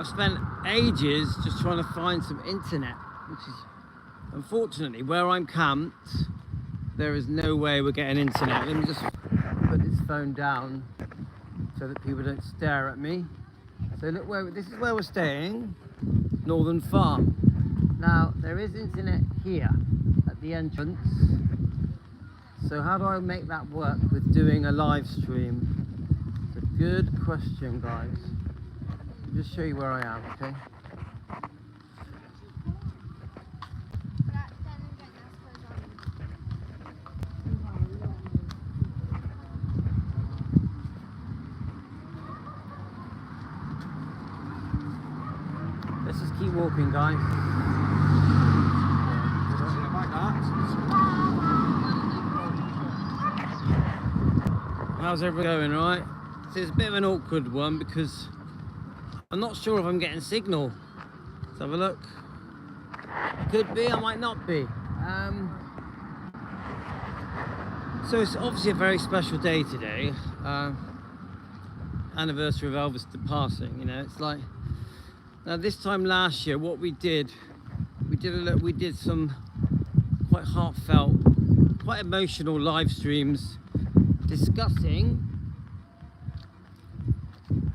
I've spent ages just trying to find some internet, which is unfortunately where I'm camped. There is no way we're getting internet. Let me just put this phone down so that people don't stare at me. So look, this is where we're staying, Northern Farm. Now there is internet here at the entrance. So how do I make that work with doing a live stream? It's a good question, guys. I'll just show you where I am, okay? Let's just keep walking, guys. How's everyone going, right? So it's a bit of an awkward one because I'm not sure if I'm getting signal. Let's have a look. Could be, I might not be. So it's obviously a very special day today. Anniversary of Elvis passing, you know. It's like, now this time last year, what we did some quite heartfelt, quite emotional live streams discussing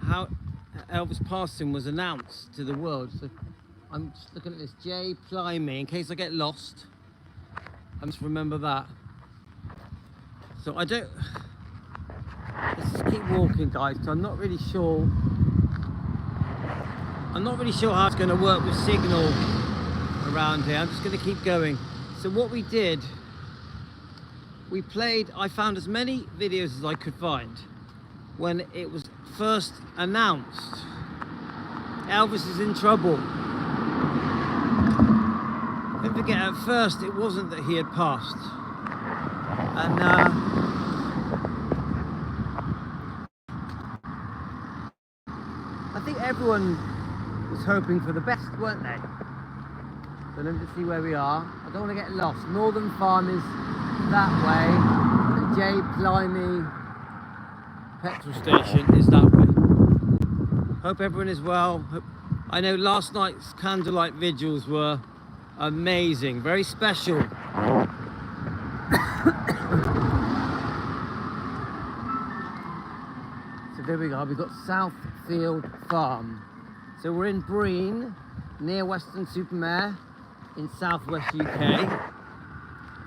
how Elvis passing was announced to the world. So I'm just looking at this, J ply me in case I get lost. I must remember that. So let's just keep walking, guys. So I'm not really sure how it's going to work with signal around here. I'm just going to keep going. So what we did, I found as many videos as I could find when it was first announced. Elvis is in trouble. Don't forget, at first it wasn't that he had passed. And I think everyone was hoping for the best, weren't they? So let me just see where we are. I don't want to get lost. Northern Farm is that way, and J Plymey petrol station is that way. Hope everyone is well. I know last night's candlelight vigils were amazing, very special. So there we go, we've got Southfield Farm. So we're in Breen, near Weston-super-Mare in southwest UK.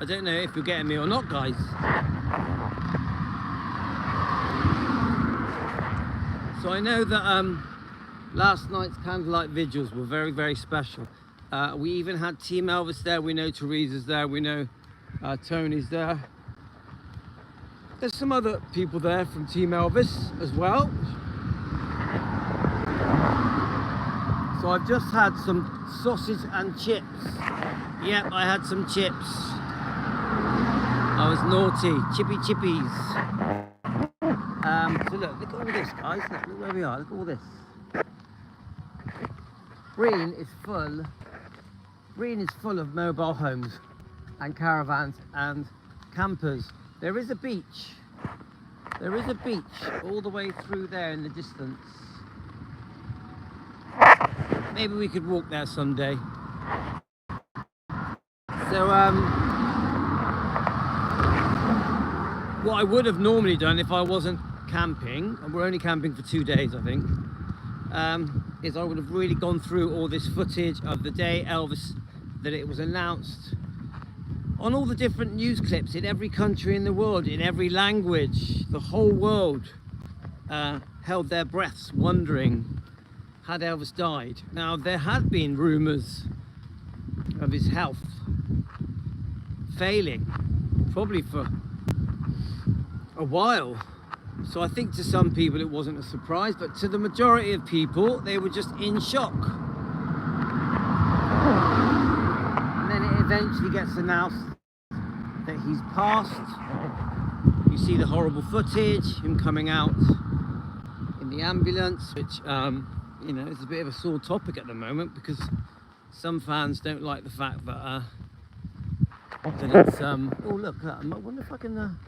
I don't know if you're getting me or not, guys. So I know that last night's candlelight vigils were very, very special. We even had Team Elvis there. We know Teresa's there. We know Tony's there. There's some other people there from Team Elvis as well. So I've just had some sausage and chips. Yep, I had some chips. I was naughty, chippy chippies. So look at all this, guys. Look where we are. Look at all this. Breen is full of mobile homes and caravans and campers. There is a beach. There is a beach all the way through there in the distance. Maybe we could walk there someday. So what I would have normally done if I wasn't camping, and we're only camping for 2 days I think, is I would have really gone through all this footage of the day that it was announced, on all the different news clips in every country in the world, in every language. The whole world held their breaths wondering, had Elvis died? Now there had been rumours of his health failing, probably for a while. So I think to some people it wasn't a surprise, but to the majority of people, they were just in shock. And then it eventually gets announced that he's passed. You see the horrible footage, him coming out in the ambulance, which you know, it's a bit of a sore topic at the moment because some fans don't like the fact that it's oh look, I wonder if I can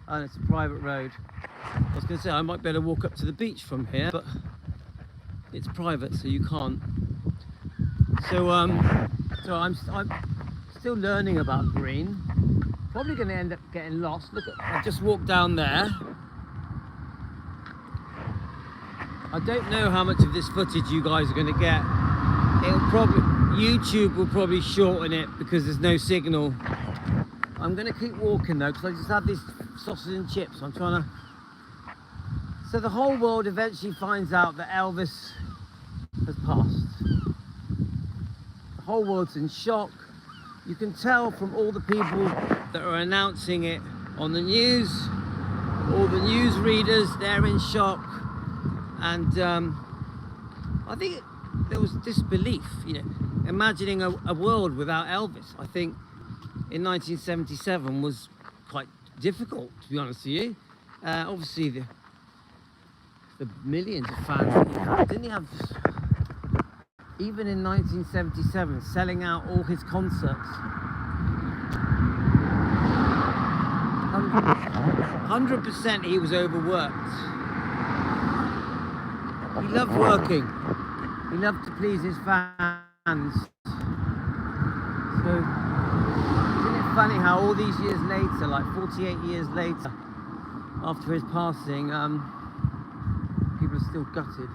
oh, it's a private road. I was going to say I might be able to walk up to the beach from here, but it's private, so you can't. So so I'm still learning about green. Probably going to end up getting lost. Look, I've just walked down there. I don't know how much of this footage you guys are going to get. YouTube will probably shorten it because there's no signal. I'm going to keep walking though, because I just had this sausage and chips. I'm trying to. So the whole world eventually finds out that Elvis has passed. The whole world's in shock. You can tell from all the people that are announcing it on the news, all the news readers, they're in shock. And I think there was disbelief, you know, imagining a world without Elvis. I think in 1977 was quite difficult, to be honest with you. Obviously the millions of fans that he had, didn't he have, even in 1977, selling out all his concerts. 100% he was overworked. He loved working. He loved to please his fans. So, isn't it funny how all these years later, like 48 years later, after his passing, people are still gutted.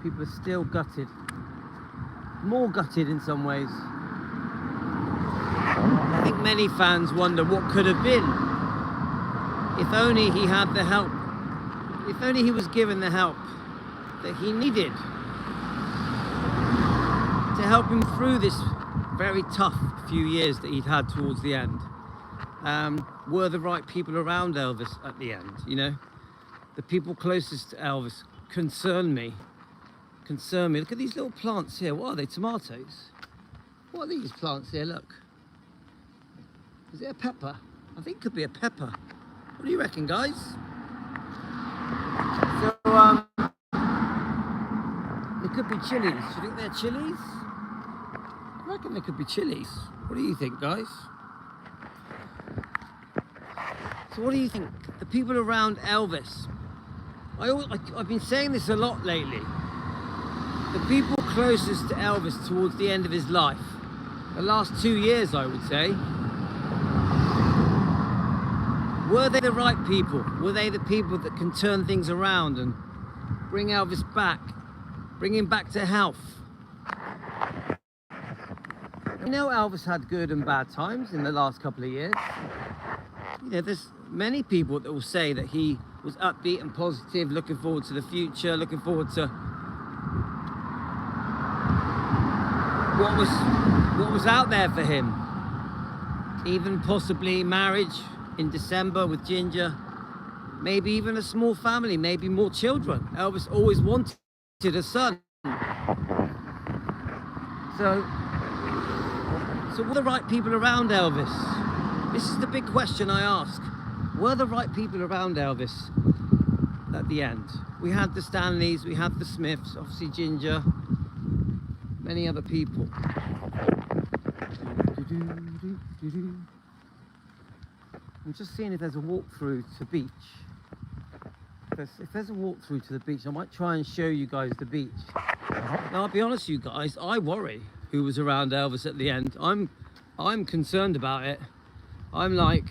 People are still gutted. More gutted in some ways. I think many fans wonder what could have been if only he had the help, if only he was given the help that he needed to help him through this very tough few years that he'd had towards the end. Were the right people around Elvis at the end, you know? The people closest to Elvis concern me. Look at these little plants here. What are they? Tomatoes? What are these plants here? Look. Is it a pepper? I think it could be a pepper. What do you reckon, guys? So, it could be chilies. Do you think they're chilies? I reckon they could be chilies. What do you think, guys? So what do you think? The people around Elvis. I've been saying this a lot lately. The people closest to Elvis towards the end of his life, the last 2 years, I would say, were they the right people? Were they the people that can turn things around and bring Elvis back, bring him back to health? You know, Elvis had good and bad times in the last couple of years. You know, there's many people that will say that he was upbeat and positive, looking forward to the future, looking forward to what was out there for him. Even possibly marriage in December with Ginger, maybe even a small family, maybe more children. Elvis always wanted a son. So were the right people around Elvis? This is the big question I ask. Were the right people around Elvis at the end? We had the Stanleys, we had the Smiths, obviously Ginger, many other people. I'm just seeing if there's a walkthrough to the beach. If there's a walkthrough to the beach, I might try and show you guys the beach. Now, I'll be honest with you guys, I worry who was around Elvis at the end. I'm concerned about it. I'm like,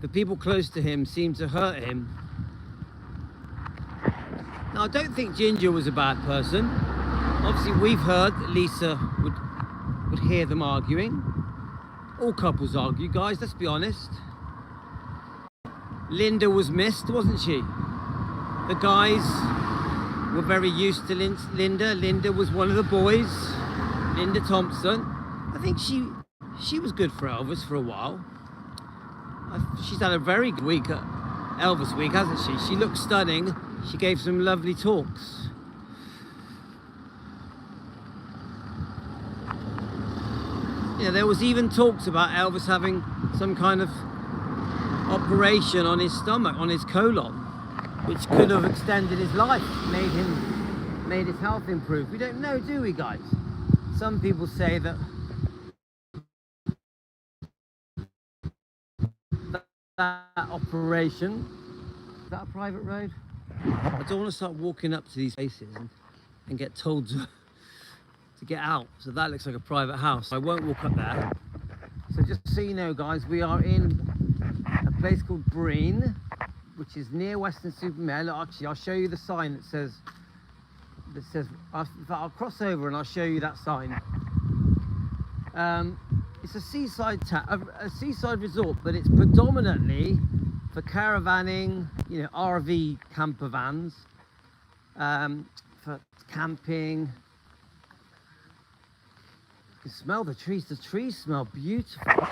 the people close to him seem to hurt him. Now, I don't think Ginger was a bad person. Obviously, we've heard that Lisa would hear them arguing. All couples argue, guys, let's be honest. Linda was missed, wasn't she? The guys were very used to Linda. Linda was one of the boys, Linda Thompson. I think she was good for Elvis for a while. She's had a very good week at Elvis week, hasn't she? She looks stunning. She gave some lovely talks. Yeah, there was even talks about Elvis having some kind of operation on his stomach, on his colon, which could have extended his life, made his health improve. We don't know, do we, guys? Some people say that that operation, is that a private road? I don't want to start walking up to these places and get told to get out. So that looks like a private house. I won't walk up there. So just so you know, guys, we are in a place called Breen, which is near Weston-super-Mare. Look, actually, I'll show you the sign that says, I'll cross over and I'll show you that sign. It's a seaside resort, but it's predominantly for caravanning, you know, RV camper vans, for camping. You can smell the trees. The trees smell beautiful.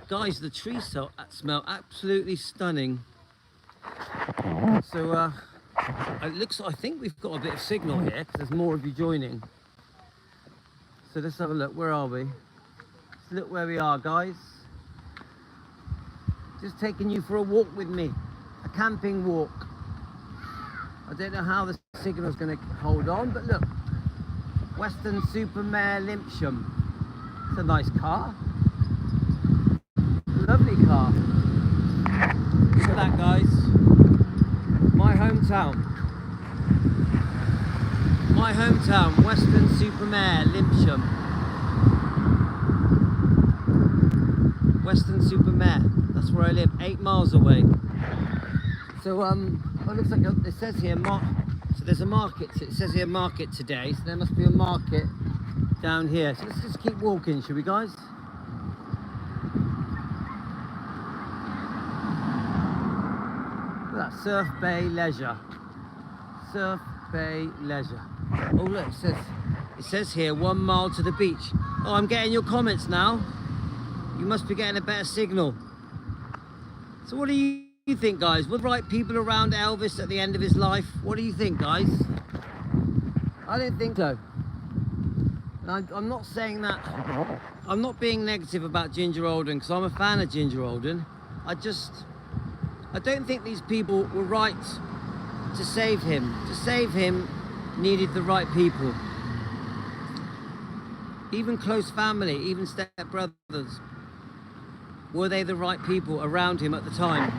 Guys, the trees smell absolutely stunning. So, it looks, I think we've got a bit of signal here, because there's more of you joining. So let's have a look. Where are we? Let's look where we are, guys. Just taking you for a walk with me. A camping walk. I don't know how the signal's going to hold on, but look. Weston-super-Mare, Limpsham. It's a nice car. Lovely car. Look at that, guys. My hometown. My hometown, Weston-super-Mare, Limpsham. Weston-super-Mare. That's where I live, 8 miles away. So it looks like it says here so there's a market. It says here market today, so there must be a market down here. So let's just keep walking, shall we, guys? Look at that, Surf Bay Leisure. Surf Bay Leisure. Oh look, it says here 1 mile to the beach. Oh, I'm getting your comments now. You must be getting a better signal. So what do you think, guys? Were the right people around Elvis at the end of his life? What do you think, guys? I don't think so. And I'm not saying that. I'm not being negative about Ginger Alden, because I'm a fan of Ginger Alden. I don't think these people were right to save him. To save him needed the right people. Even close family, even step-brothers. Were they the right people around him at the time?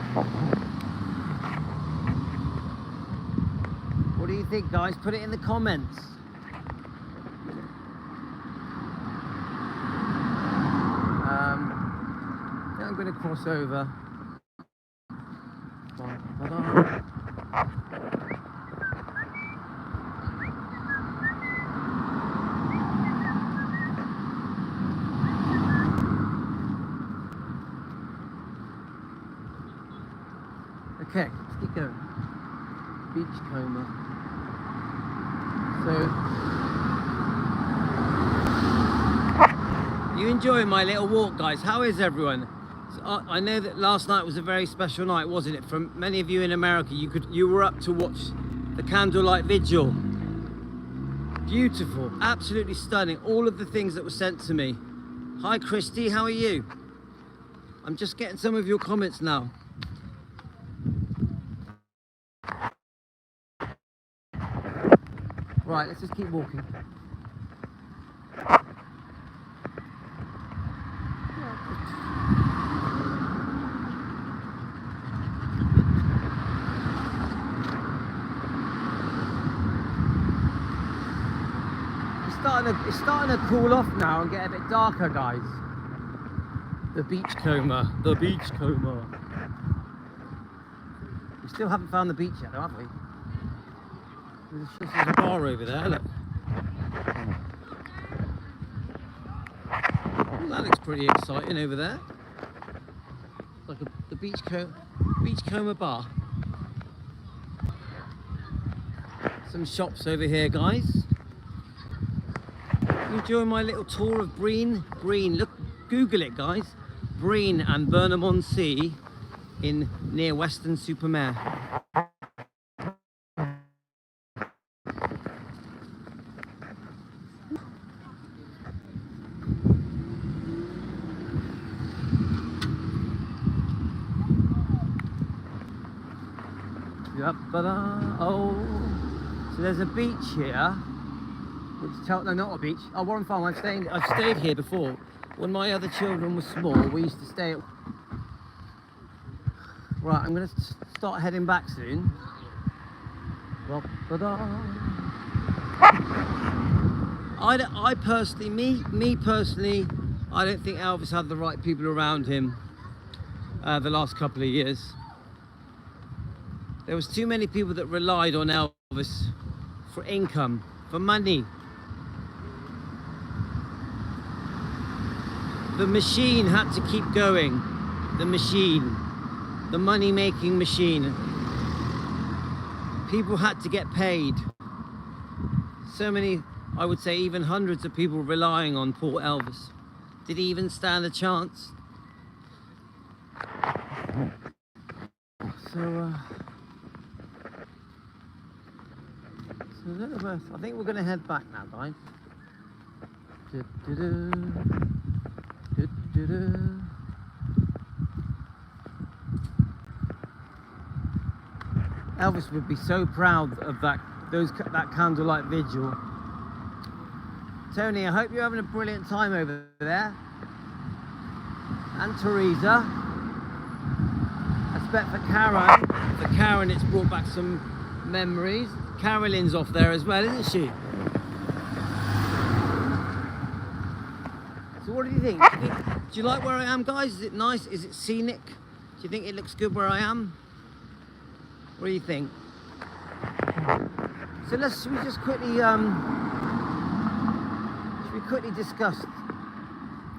What do you think, guys? Put it in the comments. I'm going to cross over. Okay, let's keep going. Beachcomber. So, you enjoying my little walk, guys? How is everyone? So, I know that last night was a very special night, wasn't it? For many of you in America, you were up to watch the candlelight vigil. Beautiful, absolutely stunning. All of the things that were sent to me. Hi, Christy, how are you? I'm just getting some of your comments now. Right, let's just keep walking. It's starting to cool off now and get a bit darker, guys. The beachcomber. The beachcomber. We still haven't found the beach yet, though, have we? There's a bar over there, look. Well, that looks pretty exciting over there. Like the beachcomber bar. Some shops over here, guys. You enjoying my little tour of Breen? Breen, look, Google it, guys. Breen and Burnham-on-Sea near Weston-super-Mare. Yep, oh, so there's a beach here. No, not a beach. Oh, Warren Farm. I've stayed here before. When my other children were small, we used to stay at... Right, I'm going to start heading back soon. I personally, me personally, I don't think Elvis had the right people around him the last couple of years. There was too many people that relied on Elvis for income, for money. The machine had to keep going. The machine, the money-making machine. People had to get paid. So many, I would say even hundreds of people relying on poor Elvis. Did he even stand a chance? So I think we're going to head back now, guys. Elvis would be so proud of that candlelight vigil. Tony, I hope you're having a brilliant time over there. And Teresa. I expect for Karen it's brought back some memories. Carolyn's off there as well, isn't she? So what do you think? Do you like where I am, guys? Is it nice? Is it scenic? Do you think it looks good where I am? What do you think? So should we just quickly discuss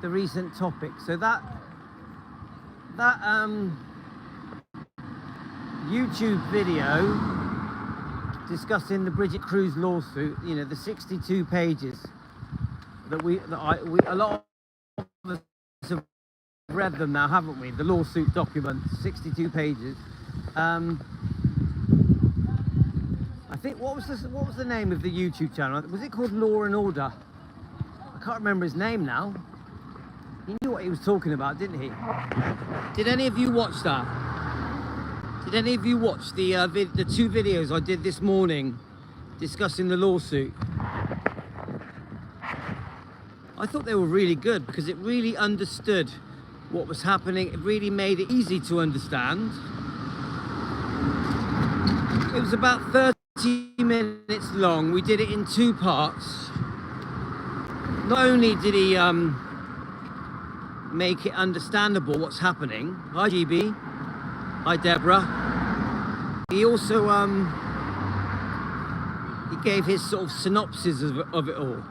the recent topic? So that YouTube video discussing the Bridget Kruse lawsuit, you know, the 62 pages that a lot of us have read them now, haven't we? The lawsuit document, 62 pages. I think what was the name of the YouTube channel? Was it called Law and Order? I can't remember his name now. He knew what he was talking about, didn't he? Did any of you watch that? Did any of you watch the two videos I did this morning discussing the lawsuit? I thought they were really good because it really understood what was happening. It really made it easy to understand. It was about 30 minutes long. We did it in two parts. Not only did he make it understandable what's happening. Hi GB. Hi Deborah. He also he gave his sort of synopsis of it all.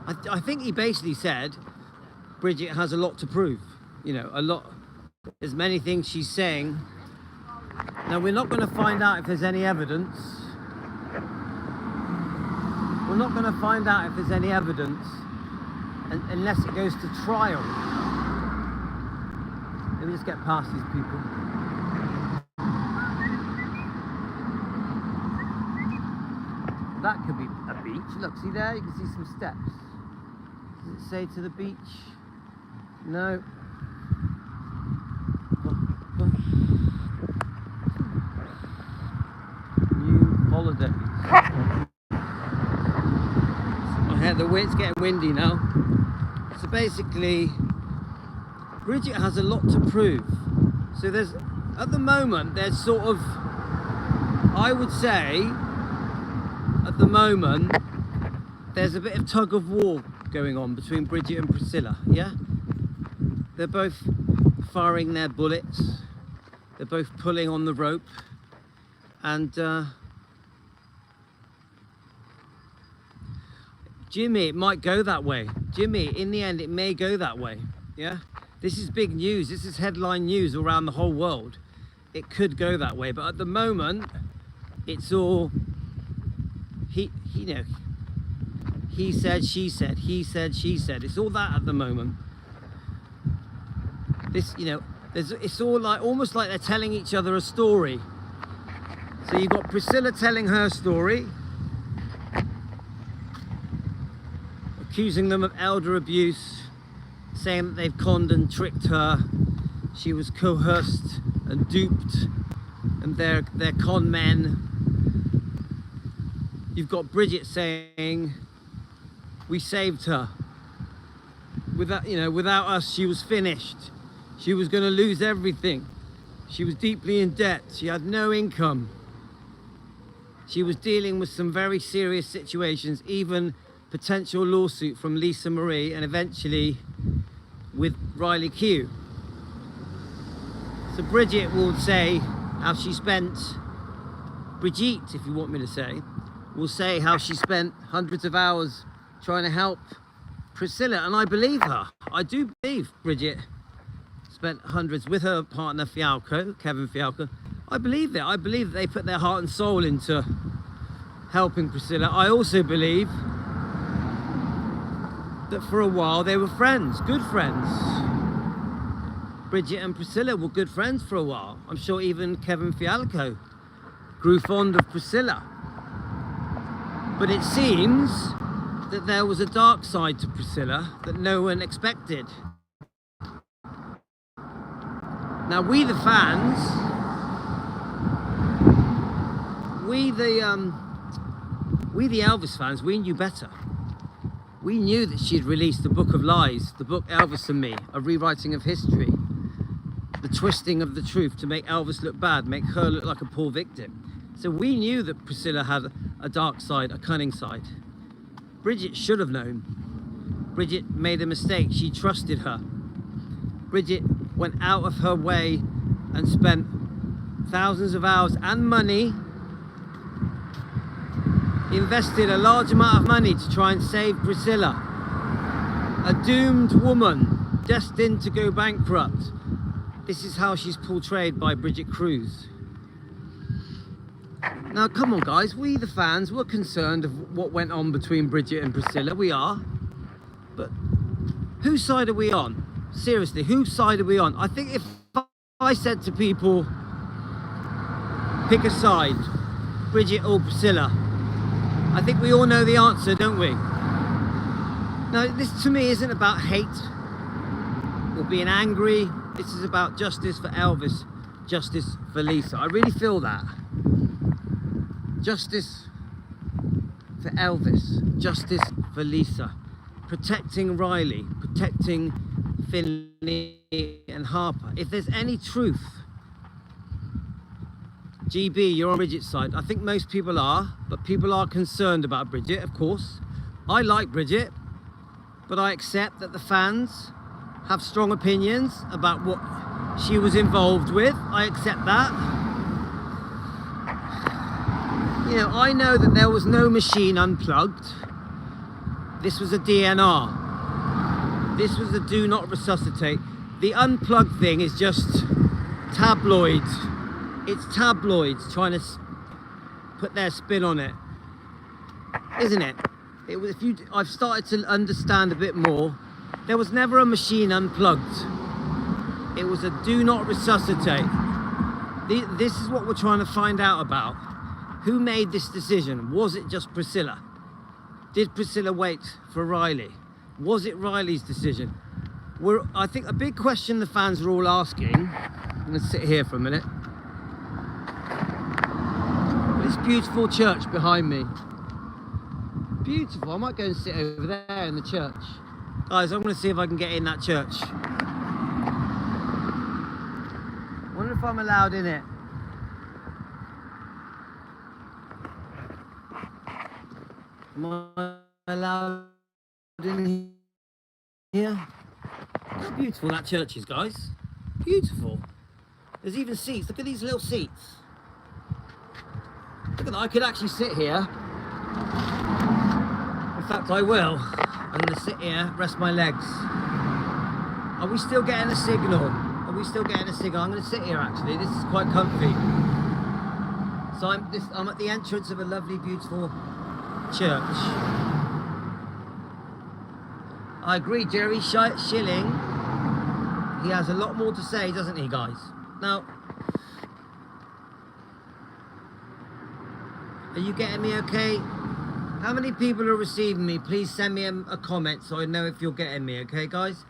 I think he basically said Bridget has a lot to prove. You know, a lot. There's many things she's saying. Now we're not going to find out if there's any evidence. We're not going to find out if there's any evidence unless it goes to trial. Let me just get past these people. That could be a beach. Look, see there? You can see some steps. Does it say to the beach? No. New holidays. It's getting windy now. So basically, Bridget has a lot to prove. So at the moment, there's sort of, I would say, at the moment, there's a bit of tug of war going on between Bridget and Priscilla, yeah? They're both firing their bullets. They're both pulling on the rope. And Jimmy, it might go that way. Jimmy, in the end, it may go that way, yeah? This is big news. This is headline news around the whole world. It could go that way, but at the moment, it's all, he said, she said, he said, she said. It's all that at the moment. This, you know, it's all like, almost like they're telling each other a story. So you've got Priscilla telling her story, accusing them of elder abuse, saying that they've conned and tricked her. She was coerced and duped, and they're con men. You've got Bridget saying, we saved her. Without us, she was finished. She was going to lose everything. She was deeply in debt. She had no income. She was dealing with some very serious situations, even potential lawsuit from Lisa Marie, and eventually with Riley Q. So Bridget will say how she spent, Brigitte, if you want me to say, will say how she spent hundreds of hours trying to help Priscilla, and I believe her. I do believe Bridget spent hundreds with her partner Fialco, Kevin Fialco. I believe it. I believe that they put their heart and soul into helping Priscilla. I also believe that for a while they were friends, good friends. Bridget and Priscilla were good friends for a while. I'm sure even Kevin Fialco grew fond of Priscilla. But it seems that there was a dark side to Priscilla that no one expected. Now we the fans, we the Elvis fans, we knew better. We knew that she'd released the Book of Lies, the book Elvis and Me, a rewriting of history, the twisting of the truth to make Elvis look bad, make her look like a poor victim. So we knew that Priscilla had a dark side, a cunning side. Bridget should have known. Bridget made a mistake. She trusted her. Bridget went out of her way and spent thousands of hours and money, invested a large amount of money to try and save Priscilla, a doomed woman destined to go bankrupt. This is how she's portrayed by Bridget Kruse. Now, come on, guys. We, the fans, were concerned of what went on between Bridget and Priscilla. We are. But whose side are we on? Seriously, whose side are we on? I think if I said to people, pick a side, Bridget or Priscilla, I think we all know the answer, don't we? Now, this to me isn't about hate or being angry. This is about justice for Elvis, justice for Lisa. I really feel that. Justice for Elvis, justice for Lisa, protecting Riley, protecting Finley and Harper. If there's any truth, GB, you're on Bridget's side. I think most people are, but people are concerned about Bridget, of course. I like Bridget, but I accept that the fans have strong opinions about what she was involved with. I accept that. You know, I know that there was no machine unplugged. This was a DNR. This was a do not resuscitate. The unplugged thing is just tabloids. It's tabloids trying to put their spin on it, isn't it? It was, I've started to understand a bit more. There was never a machine unplugged. It was a do not resuscitate. This is what we're trying to find out about. Who made this decision? Was it just Priscilla? Did Priscilla wait for Riley? Was it Riley's decision? I think a big question the fans are all asking. I'm going to sit here for a minute. This beautiful church behind me. Beautiful. I might go and sit over there in the church. Guys, I'm going to see if I can get in that church. I wonder if I'm allowed in it. Am I allowed in here? How beautiful that church is, guys. Beautiful. There's even seats. Look at these little seats. Look at that. I could actually sit here. In fact, I will. I'm going to sit here, rest my legs. Are we still getting a signal? Are we still getting a signal? I'm going to sit here, actually. This is quite comfy. So I'm at the entrance of a lovely, beautiful church. I agree, Jerry Schilling. He has a lot more to say, doesn't he, guys? Now, are you getting me okay? How many people are receiving me? Please send me a comment so I know if you're getting me, okay, guys?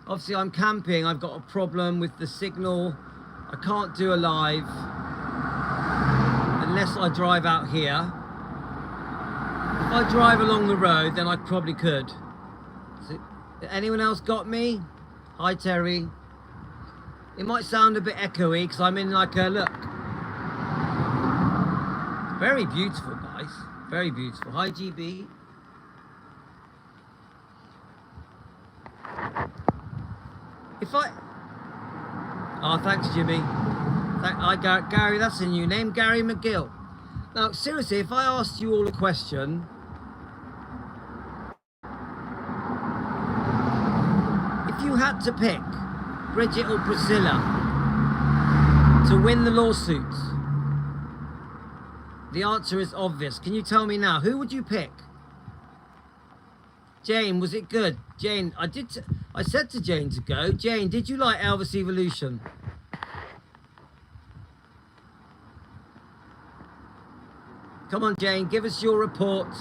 Obviously, I'm camping. I've got a problem with the signal. I can't do a live unless I drive out here. If I drive along the road, then I probably could. So, anyone else got me? Hi, Terry. It might sound a bit echoey because I'm in like a, look. Very beautiful, guys. Very beautiful. Hi, GB. If I... Oh, thanks, Jimmy. Gary, that's a new name. Gary McGill. Now, seriously, if I asked you all a question... If you had to pick Bridget or Priscilla to win the lawsuit, the answer is obvious. Can you tell me now? Who would you pick? Jane, was it good? Jane, I said to Jane to go. Jane, did you like Elvis Evolution? Come on, Jane, give us your report.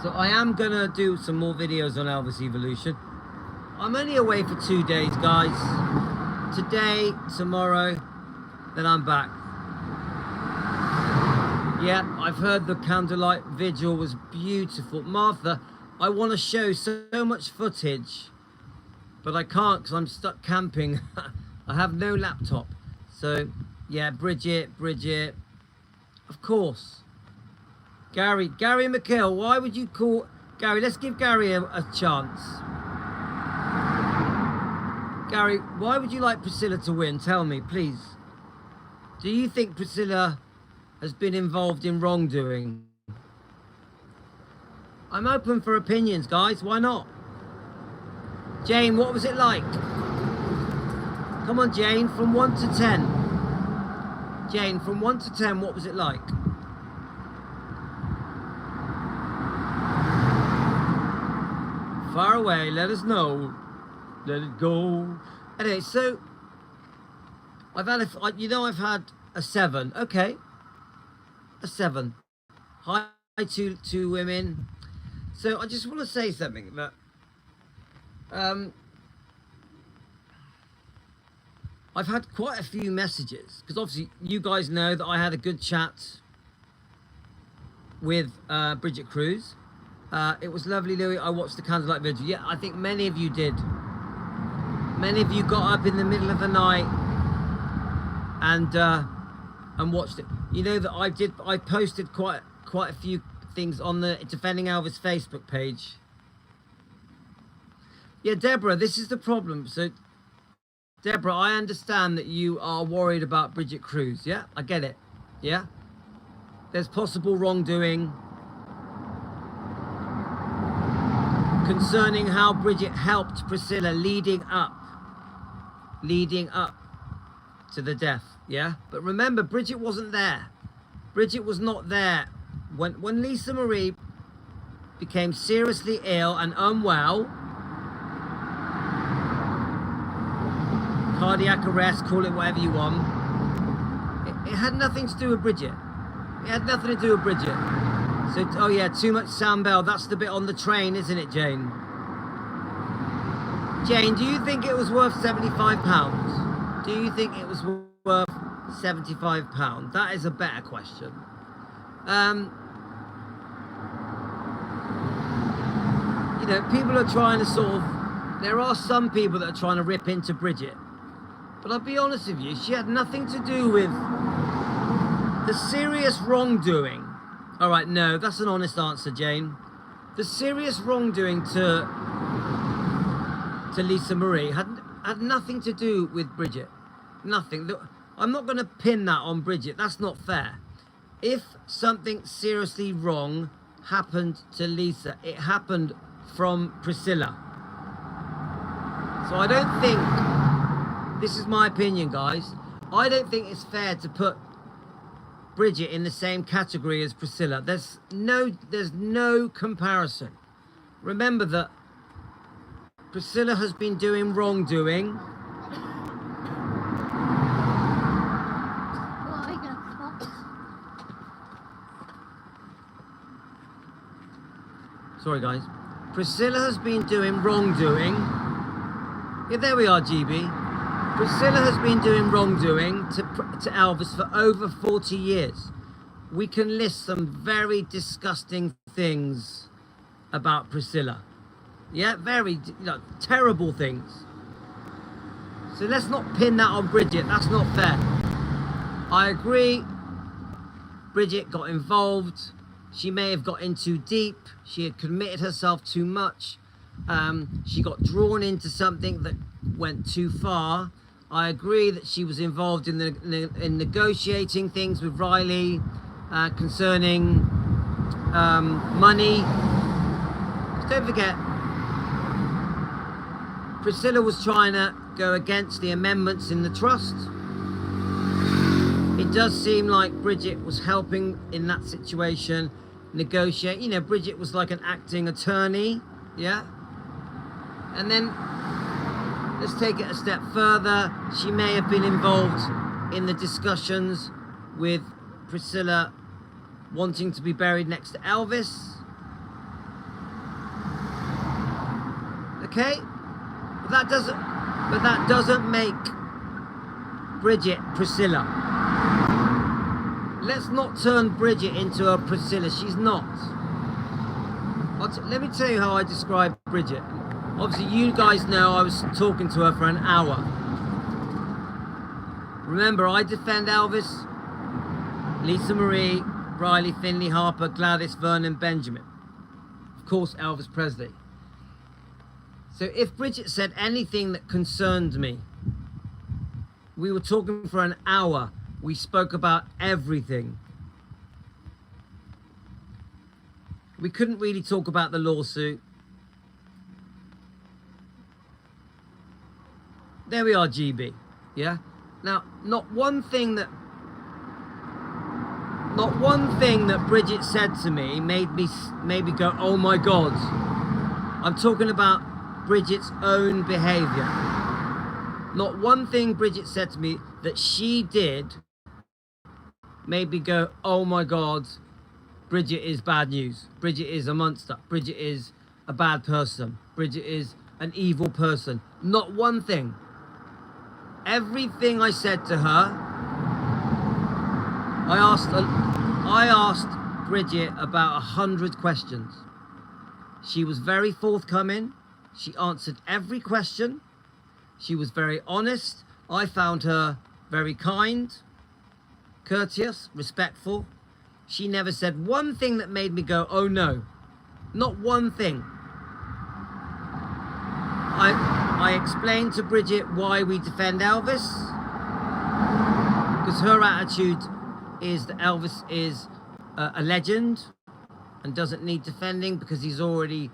So I am going to do some more videos on Elvis Evolution. I'm only away for 2 days, guys. Today, tomorrow, then I'm back. Yeah, I've heard the candlelight vigil was beautiful. Martha, I want to show so much footage, but I can't because I'm stuck camping. I have no laptop. So, yeah, Brigitte, of course. Gary McKill, why would you call... Gary, let's give Gary a chance. Gary, why would you like Priscilla to win? Tell me, please. Do you think Priscilla has been involved in wrongdoing? I'm open for opinions, guys. Why not? Jane, what was it like? Come on, Jane, from 1 to 10. Jane, from 1 to 10, what was it like? Far away, let us know. Let it go. Anyway, so I've had a 7. Okay, a 7. Hi to women. So I just want to say something that I've had quite a few messages because obviously you guys know that I had a good chat with Brigitte Kruse. It was lovely, Louis. I watched the candlelight vigil. Yeah, I think many of you did. Many of you got up in the middle of the night and watched it. You know that I posted quite a few things on the Defending Elvis Facebook page. Yeah, Deborah, this is the problem. So, Deborah, I understand that you are worried about Brigitte Kruse. Yeah, I get it. Yeah, there's possible wrongdoing concerning how Brigitte helped Priscilla leading up to the death. Yeah, but remember, Brigitte wasn't there. Brigitte was not there when Lisa Marie became seriously ill and unwell. Cardiac arrest, call it whatever you want. It had nothing to do with Brigitte. It had nothing to do with Brigitte. So, oh yeah, too much sound bell. That's the bit on the train, isn't it, Jane? Jane, do you think it was worth £75? Do you think it was worth £75? That is a better question. You know, people are trying to there are some people that are trying to rip into Brigitte. But I'll be honest with you, she had nothing to do with the serious wrongdoing. All right, no, that's an honest answer, Jane. The serious wrongdoing to Lisa Marie had nothing to do with Brigitte. Nothing. I'm not going to pin that on Brigitte. That's not fair. If something seriously wrong happened to Lisa, it happened from Priscilla. So I don't think, this is my opinion, guys, I don't think it's fair to put Brigitte in the same category as Priscilla. There's no comparison. Remember that Priscilla has been doing wrongdoing. Sorry, guys. Priscilla has been doing wrongdoing. Yeah, there we are, GB. Priscilla has been doing wrongdoing to Elvis for over 40 years. We can list some very disgusting things about Priscilla. Yeah, very terrible things. So let's not pin that on Brigitte. That's not fair. I agree, Brigitte got involved. She may have got in too deep. She had committed herself too much. She got drawn into something that went too far. I agree that she was involved in negotiating things with Riley concerning money. Don't forget, Priscilla was trying to go against the amendments in the trust. It does seem like Brigitte was helping in that situation, negotiate. You know, Brigitte was like an acting attorney, yeah? And then, let's take it a step further. She may have been involved in the discussions with Priscilla wanting to be buried next to Elvis. Okay? But that doesn't make Brigitte Priscilla. Let's not turn Brigitte into a Priscilla. She's not. Let me tell you how I describe Brigitte. Obviously, you guys know I was talking to her for an hour. Remember, I defend Elvis, Lisa Marie, Riley, Finley, Harper, Gladys, Vernon, Benjamin. Of course, Elvis Presley. So if Brigitte said anything that concerned me, we were talking for an hour. We spoke about everything. We couldn't really talk about the lawsuit. There we are, GB. Yeah? Now, not one thing that Brigitte said to me made me go, oh my God. I'm talking about Brigitte's own behavior. Not one thing Brigitte said to me that she did made me go, oh my God, Brigitte is bad news. Brigitte is a monster. Brigitte is a bad person. Brigitte is an evil person. Not one thing. Everything I said to her, I asked Brigitte about 100 questions. She was very forthcoming. She answered every question. She was very honest. I found her very kind, courteous, respectful. She never said one thing that made me go, oh no. Not one thing. I explained to Brigitte why we defend Elvis. Because her attitude is that Elvis is a legend and doesn't need defending because he's already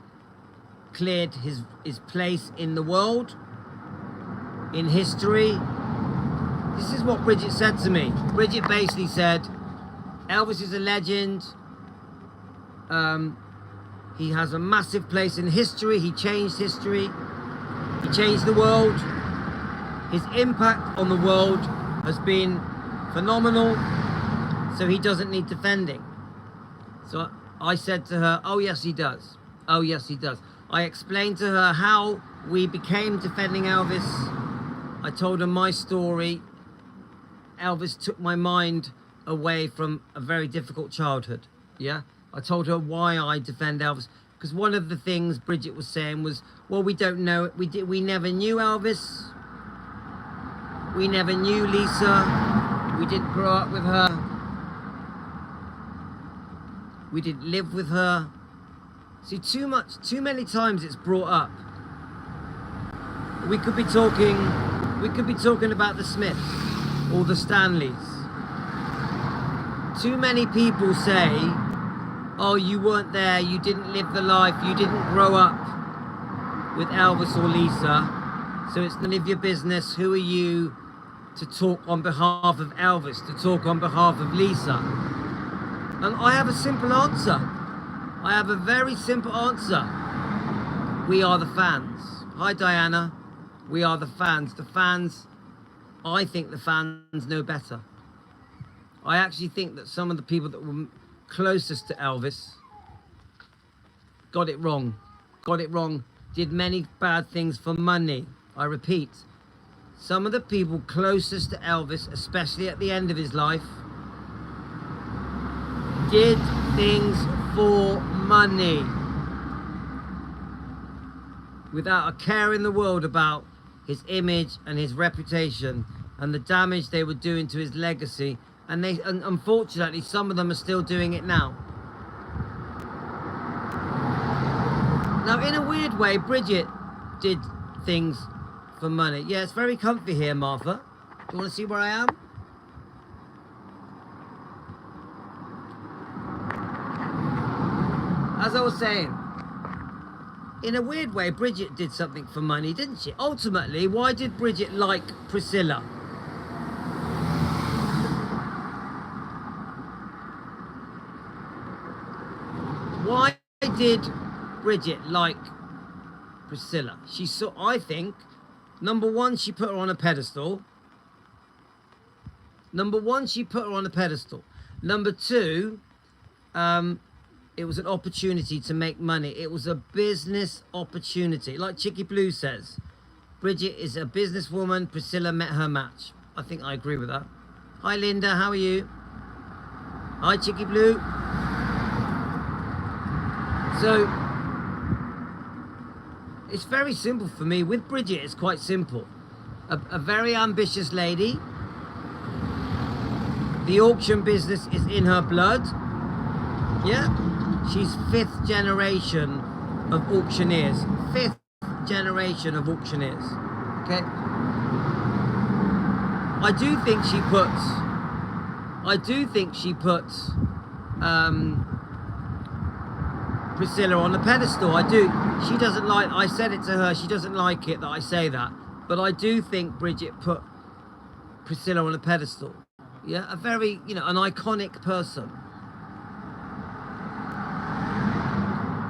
cleared his place in the world, in history. This is what Brigitte said to me. Brigitte basically said, Elvis is a legend. He has a massive place in history. He changed history. He changed the world. His impact on the world has been phenomenal. So he doesn't need defending. So I said to her, oh yes he does. Oh yes he does. I explained to her how we became defending Elvis. I told her my story. Elvis took my mind away from a very difficult childhood. Yeah, I told her why I defend Elvis, because one of the things Brigitte was saying was, well, we don't know, we never knew Elvis, we never knew Lisa, we didn't grow up with her, we didn't live with her. See, too many times it's brought up. We could be talking about the Smiths or the Stanleys. Too many people say, oh, you weren't there, you didn't live the life, you didn't grow up with Elvis or Lisa, so it's none of your business. Who are you to talk on behalf of Elvis, to talk on behalf of Lisa? And I have a simple answer. I have a very simple answer. We are the fans. Hi, Diana. We are the fans. The fans, I think the fans know better. I actually think that some of the people that were closest to Elvis got it wrong. Got it wrong. Did many bad things for money. I repeat, some of the people closest to Elvis, especially at the end of his life, did things for money without a care in the world about his image and his reputation. and the damage they were doing to his legacy. And unfortunately, some of them are still doing it now. Now, in a weird way, Bridget did things for money. Yeah, it's very comfy here, Martha. Do you want to see where I am? As I was saying, in a weird way, Bridget did something for money, didn't she? Ultimately, why did Bridget like Priscilla? Why did Bridget like Priscilla? She saw, I think, number one, she put her on a pedestal. Number two, it was an opportunity to make money. It was a business opportunity. Like Chicky Blue says, Bridget is a businesswoman. Priscilla met her match. I think I agree with that. Hi, Linda. How are you? Hi, Chicky Blue. So, it's very simple for me. With Bridget, it's quite simple. A very ambitious lady. The auction business is in her blood. Yeah. She's 5th generation of auctioneers. 5th generation of auctioneers. Okay. I do think she puts Priscilla on the pedestal. I do. She doesn't like, I said it to her, she doesn't like it that I say that. But I do think Bridget put Priscilla on a pedestal. Yeah, a very, you know, an iconic person.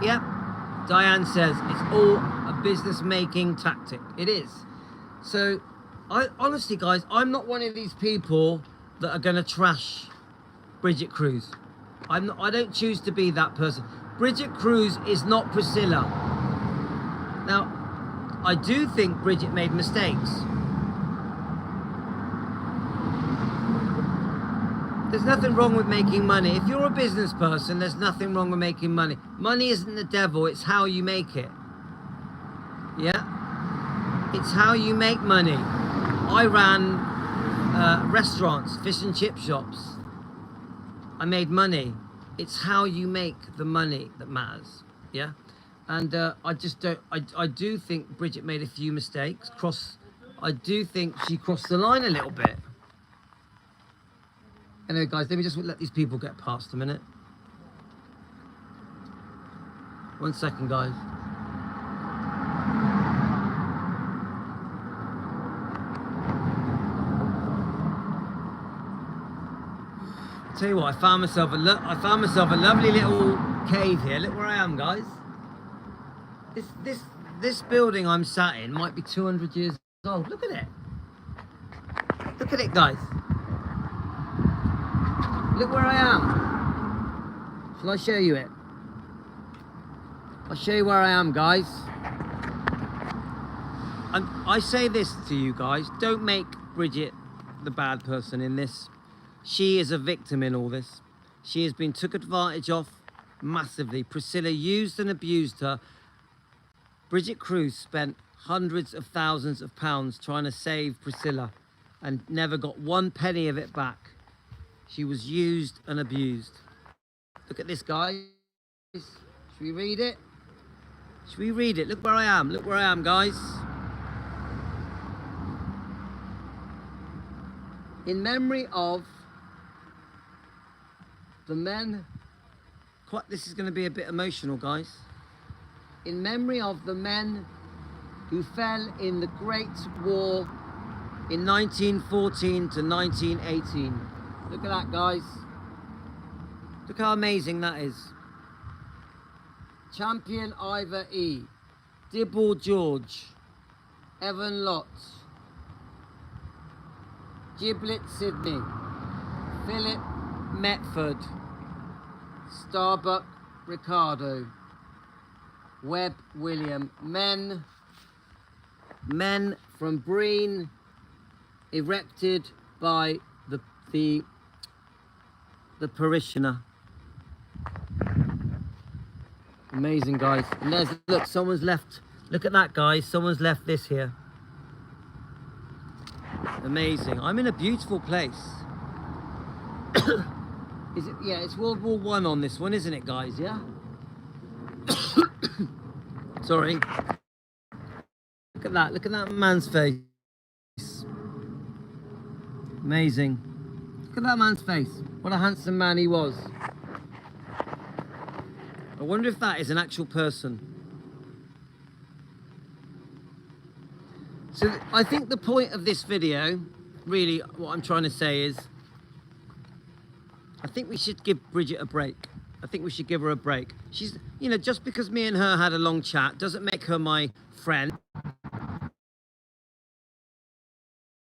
Yep. Diane says it's all a business making tactic. It is. So, I honestly, guys, I'm not one of these people that are going to trash Bridget Kruse. I don't choose to be that person. Bridget Kruse is not Priscilla. Now, I do think Bridget made mistakes. There's nothing wrong with making money. If you're a business person, there's nothing wrong with making money. Money isn't the devil, it's how you make it. Yeah? It's how you make money. I ran restaurants, fish and chip shops. I made money. It's how you make the money that matters. Yeah? And I do think Bridget made a few mistakes. I do think she crossed the line a little bit. Anyway, guys, let me just let these people get past a minute. 1 second, guys. I'll tell you what, I found myself a lovely little cave here. Look where I am, guys. This building I'm sat in might be 200 years old. Look at it. Look at it, guys. Look where I am. Shall I show you it? I'll show you where I am, guys. And I say this to you guys, don't make Bridget the bad person in this. She is a victim in all this. She has been took advantage of massively. Priscilla used and abused her. Bridget Kruse spent hundreds of thousands of pounds trying to save Priscilla and never got 1 penny of it back. She was used and abused. Look at this, guys. Should we read it? Should we read it? Look where I am. Look where I am, guys. In memory of the men... This is going to be a bit emotional, guys. In memory of the men who fell in the Great War in 1914 to 1918. Look at that, guys. Look how amazing that is. Champion Ivor E. Dibble George. Evan Lott. Giblet Sydney. Philip Metford. Starbuck Ricardo. Webb William. Men from Breen, erected by the parishioner. Amazing, guys. And there's, look, someone's left, look at that, guys. Someone's left this here. Amazing. I'm in a beautiful place. Is it? Yeah, it's World War I on this one, isn't it, guys? Yeah. Sorry. Look at that. Look at that man's face. Amazing. Look at that man's face. What a handsome man he was. I wonder if that is an actual person. So I think the point of this video, really what I'm trying to say is, I think we should give Bridget a break. I think we should give her a break. She's, you know, just because me and her had a long chat doesn't make her my friend.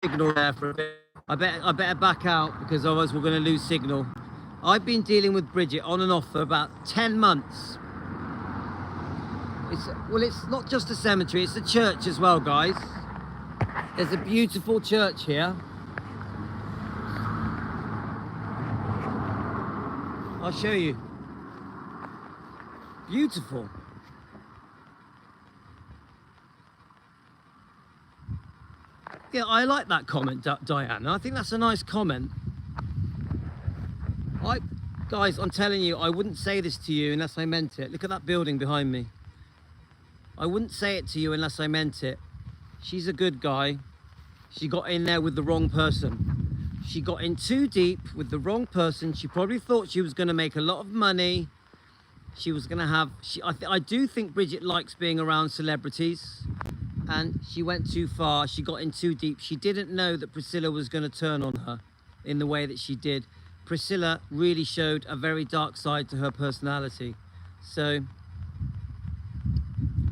Signal there for a bit. I better back out because otherwise we're going to lose signal. I've been dealing with Bridget on and off for about 10 months. It's not just a cemetery, it's a church as well, guys. There's a beautiful church here. I'll show you. Beautiful. Yeah, I like that comment, Diana. I think that's a nice comment. Guys, I'm telling you, I wouldn't say this to you unless I meant it. Look at that building behind me. I wouldn't say it to you unless I meant it. She's a good guy. She got in there with the wrong person. She got in too deep with the wrong person. She probably thought she was going to make a lot of money. She was going to have... I do think Bridget likes being around celebrities. And she went too far. She got in too deep. She didn't know that Priscilla was going to turn on her in the way that she did. Priscilla really showed a very dark side to her personality. So...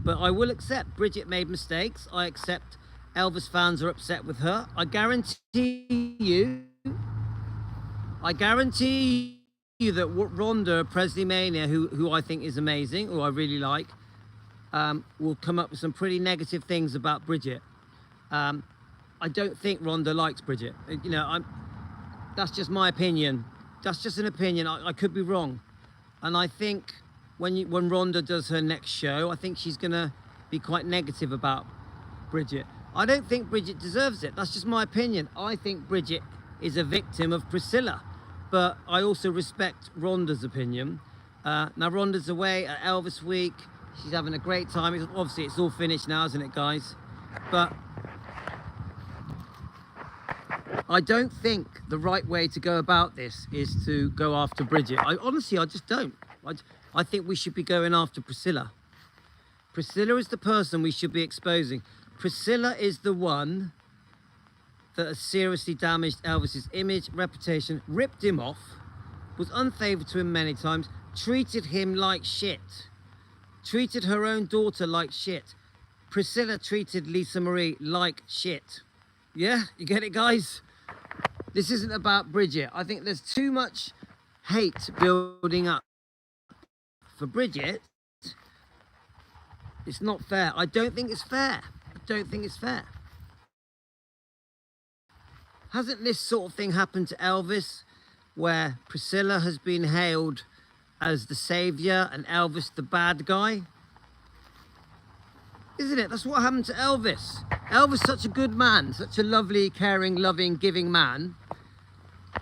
But I will accept Bridget made mistakes. I accept Elvis fans are upset with her. I guarantee you that Ronda, Presley Mania, who I think is amazing, who I really like, will come up with some pretty negative things about Bridget. I don't think Ronda likes Bridget. You know, that's just my opinion. That's just an opinion. I could be wrong. And I think when Ronda does her next show, I think she's gonna be quite negative about Bridget. I don't think Bridget deserves it. That's just my opinion. I think Bridget is a victim of Priscilla, but I also respect Ronda's opinion. Now Ronda's away at Elvis week. She's having a great time. Obviously it's all finished now, isn't it, guys? But I don't think the right way to go about this is to go after Bridget. Honestly, I just don't. I think we should be going after Priscilla. Priscilla is the person we should be exposing. Priscilla is the one that has seriously damaged Elvis's image, reputation, ripped him off, was unfavourable to him many times, treated him like shit, treated her own daughter like shit. Priscilla treated Lisa Marie like shit. Yeah, you get it, guys? This isn't about Bridget. I think there's too much hate building up for Bridget. It's not fair. I don't think it's fair. I don't think it's fair. Hasn't this sort of thing happened to Elvis, where Priscilla has been hailed as the savior and Elvis the bad guy? Isn't it? That's what happened to Elvis. Elvis, such a good man, such a lovely, caring, loving, giving man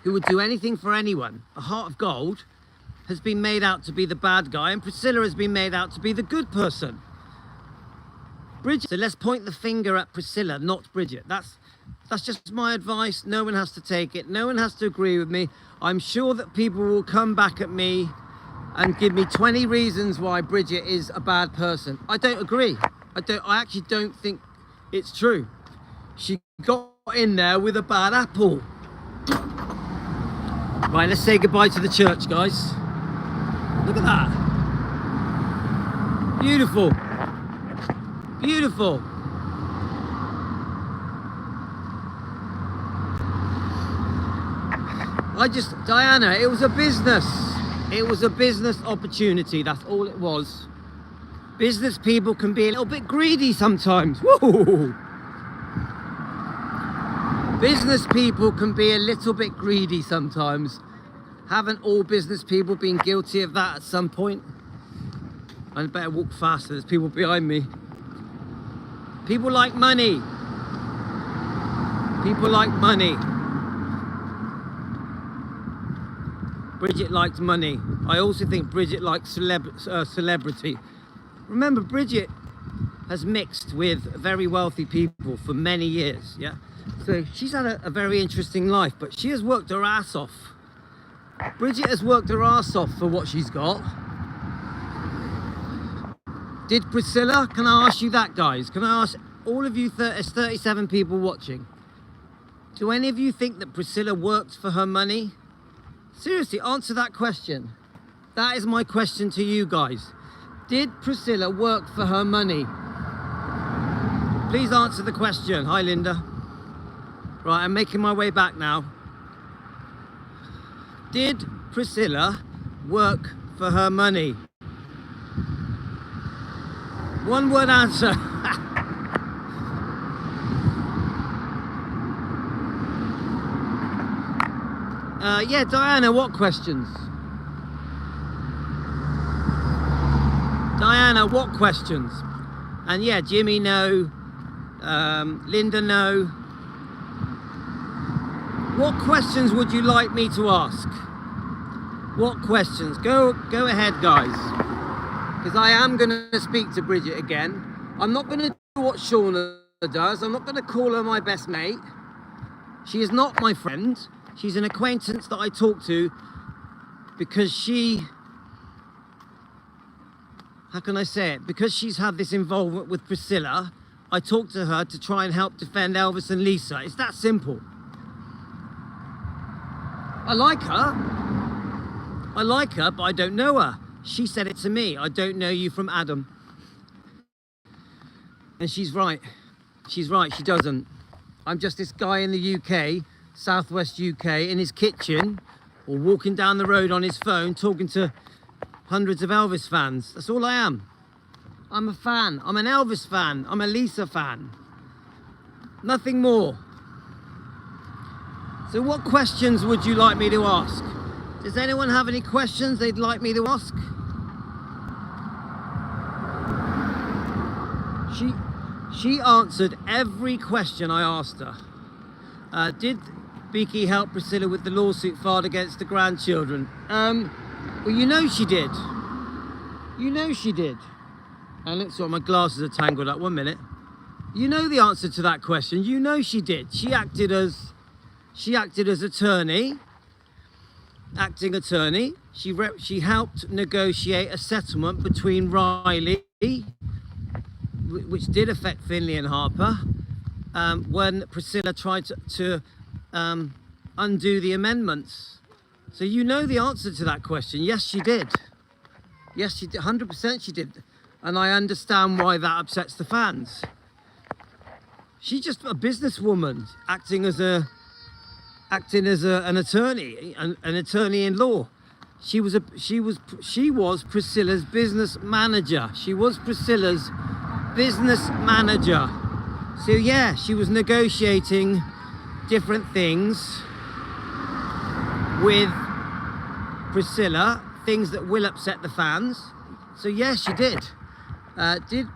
who would do anything for anyone, a heart of gold, has been made out to be the bad guy, and Priscilla has been made out to be the good person. Bridget. So let's point the finger at Priscilla, not Bridget. That's just my advice. No one has to take it. No one has to agree with me. I'm sure that people will come back at me and give me 20 reasons why Bridget is a bad person. I don't agree. I actually don't think it's true. She got in there with a bad apple. Right, let's say goodbye to the church, guys. Look at that. Beautiful. Beautiful. Diana, it was a business. It was a business opportunity. That's all it was. Business people can be a little bit greedy sometimes. Whoa. Business people can be a little bit greedy sometimes. Haven't all business people been guilty of that at some point? I better walk faster, there's people behind me. People like money. People like money. Bridget likes money. I also think Bridget likes celebrity. Remember, Bridget has mixed with very wealthy people for many years, yeah? So she's had a very interesting life, but she has worked her ass off. Bridget has worked her ass off for what she's got. Did Priscilla? Can I ask you that, guys? Can I ask all of you, there's 37 people watching. Do any of you think that Priscilla worked for her money? Seriously, answer that question. That is my question to you guys. Did Priscilla work for her money? Please answer the question. Hi, Linda. Right, I'm making my way back now. Did Priscilla work for her money? One word answer. Yeah, Diana, what questions? Diana, what questions? And yeah, Jimmy, no. Linda, no. What questions would you like me to ask? What questions? Go ahead, guys. Because I am going to speak to Bridget again. I'm not going to do what Shauna does. I'm not going to call her my best mate. She is not my friend. She's an acquaintance that I talk to because she, how can I say it? Because she's had this involvement with Priscilla, I talk to her to try and help defend Elvis and Lisa. It's that simple. I like her, but I don't know her. She said it to me. I don't know you from Adam. And she's right. She's right, she doesn't. I'm just this guy in the UK, Southwest UK, in his kitchen, or walking down the road on his phone, talking to hundreds of Elvis fans. That's all I am. I'm a fan. I'm an Elvis fan. I'm a Lisa fan. Nothing more. So what questions would you like me to ask? Does anyone have any questions they'd like me to ask? She answered every question I asked her. Did Beaky help Priscilla with the lawsuit filed against the grandchildren? Well, you know she did. You know she did. And look, sorry, my glasses are tangled up. 1 minute. You know the answer to that question. You know she did. She acted as attorney. Acting attorney. She helped negotiate a settlement between Riley, which did affect Finley and Harper, when Priscilla tried to undo the amendments. So you know the answer to that question. Yes, she did. Yes, she did. 100% she did. And I understand why that upsets the fans. She's just a businesswoman acting as an attorney, an attorney-in-law. She was Priscilla's business manager. She was Priscilla's business manager. So yeah, she was negotiating different things with Priscilla, things that will upset the fans. So yeah, she did. Did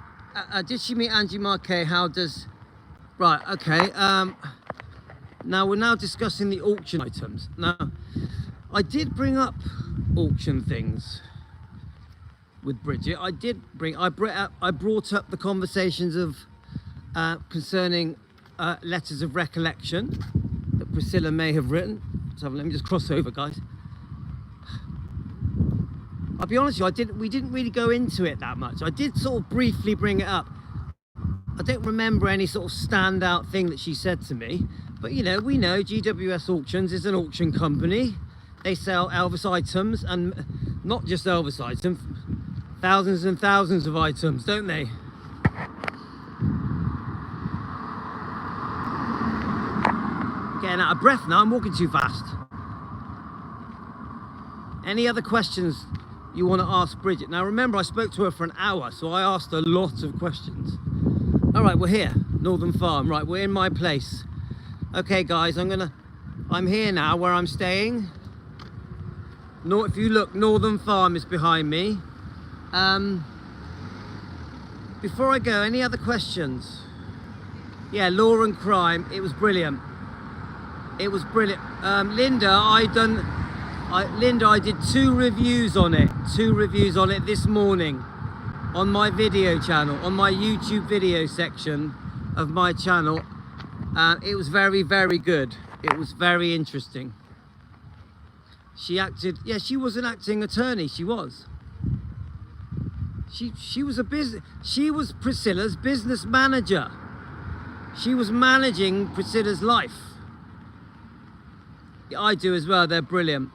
she meet Angie Marquet? How does... Right, okay. Now we're now discussing the auction items. Now, I did bring up auction things with Bridget. I brought up the conversations of concerning letters of recollection that Priscilla may have written. So let me just cross over, guys. I'll be honest with you, we didn't really go into it that much. I did sort of briefly bring it up. I don't remember any sort of standout thing that she said to me, but you know, we know GWS Auctions is an auction company. They sell Elvis items, and not just Elvis items, thousands and thousands of items, don't they? Getting out of breath now, I'm walking too fast. Any other questions you want to ask Bridget? Now remember, I spoke to her for an hour, so I asked her lots of questions. All right, we're here, Northern Farm. Right, we're in my place. Okay, guys, I'm here now where I'm staying. If you look, Northern Farm is behind me. Before I go, any other questions? Yeah, law and crime, it was brilliant. It was brilliant. Linda, I did 2 reviews on it. 2 reviews on it this morning on my video channel, on my YouTube video section of my channel. It was very, very good. It was very interesting. She acted, yeah, she was an acting attorney. She was. She was she was Priscilla's business manager. She was managing Priscilla's life. I do as well. They're brilliant.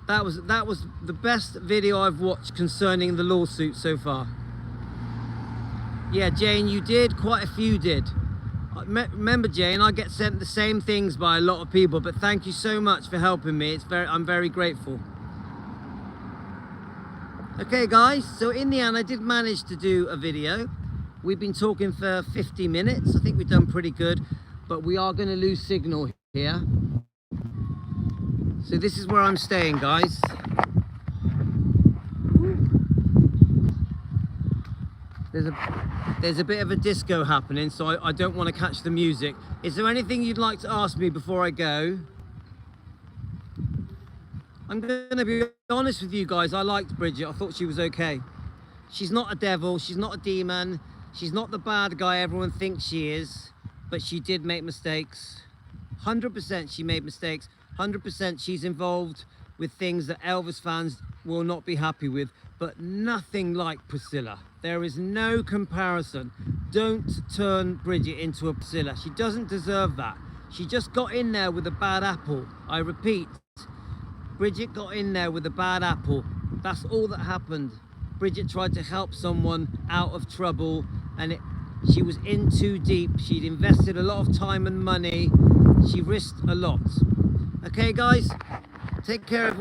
That was the best video I've watched concerning the lawsuit so far. Yeah, Jane, you did. Quite a few did. Remember, Jane, I get sent the same things by a lot of people, but thank you so much for helping me. I'm very grateful. Okay, guys, so in the end, I did manage to do a video. We've been talking for 50 minutes. I think we've done pretty good, but we are going to lose signal here. So this is where I'm staying, guys. There's a bit of a disco happening, so I don't want to catch the music. Is there anything you'd like to ask me before I go? I'm going to be honest with you guys. I liked Bridget. I thought she was okay. She's not a devil. She's not a demon. She's not the bad guy everyone thinks she is. But she did make mistakes. 100% she made mistakes. 100% she's involved with things that Elvis fans will not be happy with. But nothing like Priscilla. There is no comparison. Don't turn Bridget into a Priscilla. She doesn't deserve that. She just got in there with a bad apple. I repeat, Bridget got in there with a bad apple. That's all that happened. Bridget tried to help someone out of trouble, and she was in too deep. She'd invested a lot of time and money. She risked a lot. Okay, guys, take care of